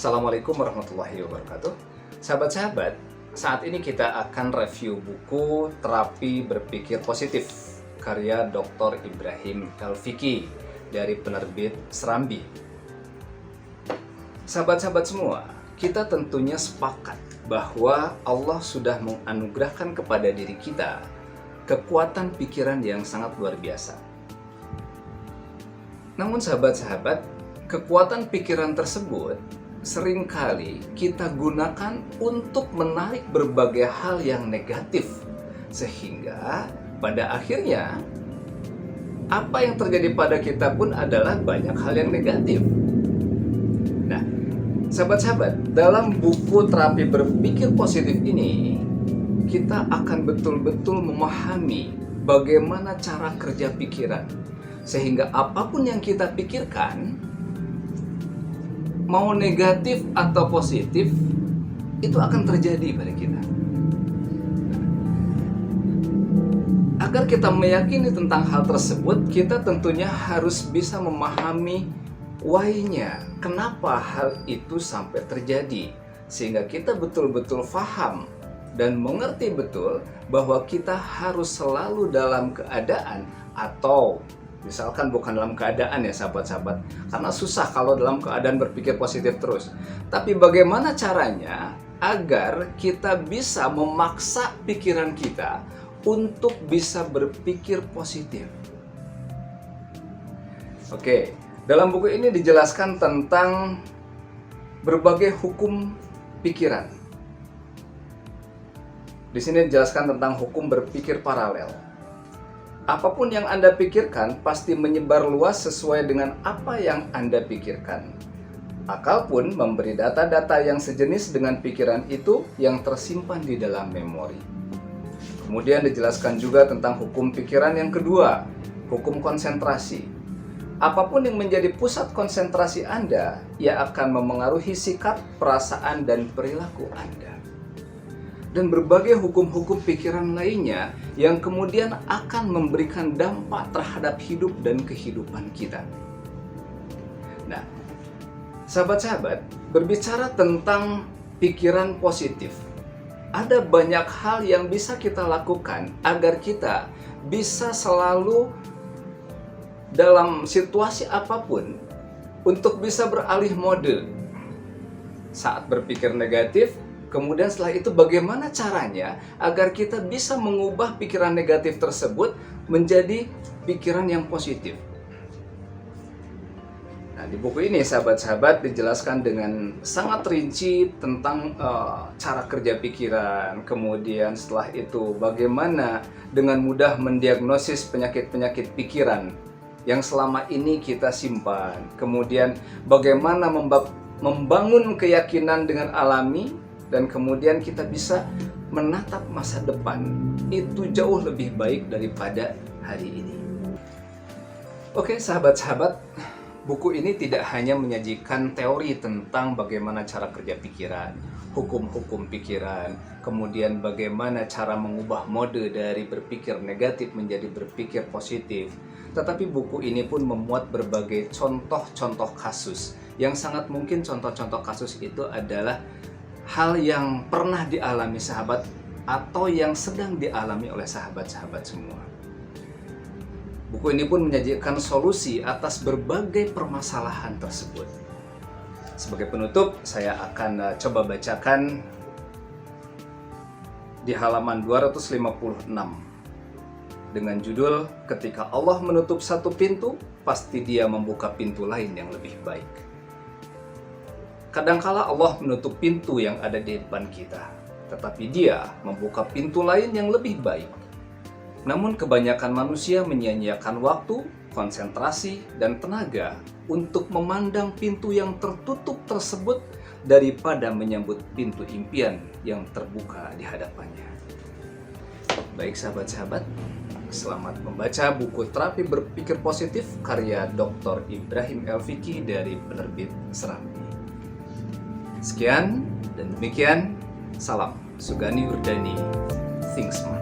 Assalamualaikum warahmatullahi wabarakatuh. Sahabat-sahabat, saat ini kita akan review buku Terapi Berpikir Positif karya Dr. Ibrahim El-Fiqi dari penerbit Serambi. Sahabat-sahabat semua, kita tentunya sepakat bahwa Allah sudah menganugerahkan kepada diri kita kekuatan pikiran yang sangat luar biasa. Namun sahabat-sahabat, kekuatan pikiran tersebut seringkali kita gunakan untuk menarik berbagai hal yang negatif, sehingga pada akhirnya apa yang terjadi pada kita pun adalah banyak hal yang negatif. Nah, sahabat-sahabat, dalam buku Terapi Berpikir Positif ini kita akan betul-betul memahami bagaimana cara kerja pikiran, sehingga apapun yang kita pikirkan, mau negatif atau positif, itu akan terjadi pada kita. Agar kita meyakini tentang hal tersebut, kita tentunya harus bisa memahami why-nya, kenapa hal itu sampai terjadi, sehingga kita betul-betul paham dan mengerti betul bahwa kita harus selalu dalam keadaan, atau misalkan bukan dalam keadaan ya sahabat-sahabat, karena susah kalau dalam keadaan berpikir positif terus. Tapi bagaimana caranya agar kita bisa memaksa pikiran kita untuk bisa berpikir positif? Oke, dalam buku ini dijelaskan tentang berbagai hukum pikiran. Di sini dijelaskan tentang hukum berpikir paralel. Apapun yang Anda pikirkan pasti menyebar luas sesuai dengan apa yang Anda pikirkan. Akal pun memberi data-data yang sejenis dengan pikiran itu yang tersimpan di dalam memori. Kemudian dijelaskan juga tentang hukum pikiran yang kedua, hukum konsentrasi. Apapun yang menjadi pusat konsentrasi Anda, ia akan memengaruhi sikap, perasaan, dan perilaku Anda. Dan berbagai hukum-hukum pikiran lainnya yang kemudian akan memberikan dampak terhadap hidup dan kehidupan kita. Nah, sahabat-sahabat, berbicara tentang pikiran positif, ada banyak hal yang bisa kita lakukan agar kita bisa selalu dalam situasi apapun untuk bisa beralih mode saat berpikir negatif. Kemudian setelah itu bagaimana caranya agar kita bisa mengubah pikiran negatif tersebut menjadi pikiran yang positif. Nah, di buku ini sahabat-sahabat dijelaskan dengan sangat rinci tentang cara kerja pikiran. Kemudian setelah itu bagaimana dengan mudah mendiagnosis penyakit-penyakit pikiran yang selama ini kita simpan. Kemudian bagaimana membangun keyakinan dengan alami, dan kemudian kita bisa menatap masa depan itu jauh lebih baik daripada hari ini. Oke sahabat-sahabat, buku ini tidak hanya menyajikan teori tentang bagaimana cara kerja pikiran, hukum-hukum pikiran, kemudian bagaimana cara mengubah mode dari berpikir negatif menjadi berpikir positif. Tetapi buku ini pun memuat berbagai contoh-contoh kasus, yang sangat mungkin contoh-contoh kasus itu adalah hal yang pernah dialami sahabat atau yang sedang dialami oleh sahabat-sahabat semua. Buku ini pun menyajikan solusi atas berbagai permasalahan tersebut. Sebagai penutup, saya akan coba bacakan di halaman 256 dengan judul "Ketika Allah menutup satu pintu, pasti Dia membuka pintu lain yang lebih baik." Kadangkala Allah menutup pintu yang ada di depan kita, tetapi Dia membuka pintu lain yang lebih baik. Namun kebanyakan manusia menyia-nyiakan waktu, konsentrasi, dan tenaga untuk memandang pintu yang tertutup tersebut daripada menyambut pintu impian yang terbuka di hadapannya. Baik sahabat-sahabat, selamat membaca buku Terapi Berpikir Positif karya Dr. Ibrahim El-Fiqi dari penerbit Serambi. Sekian dan demikian, salam Sugani Wardani, Think Smart.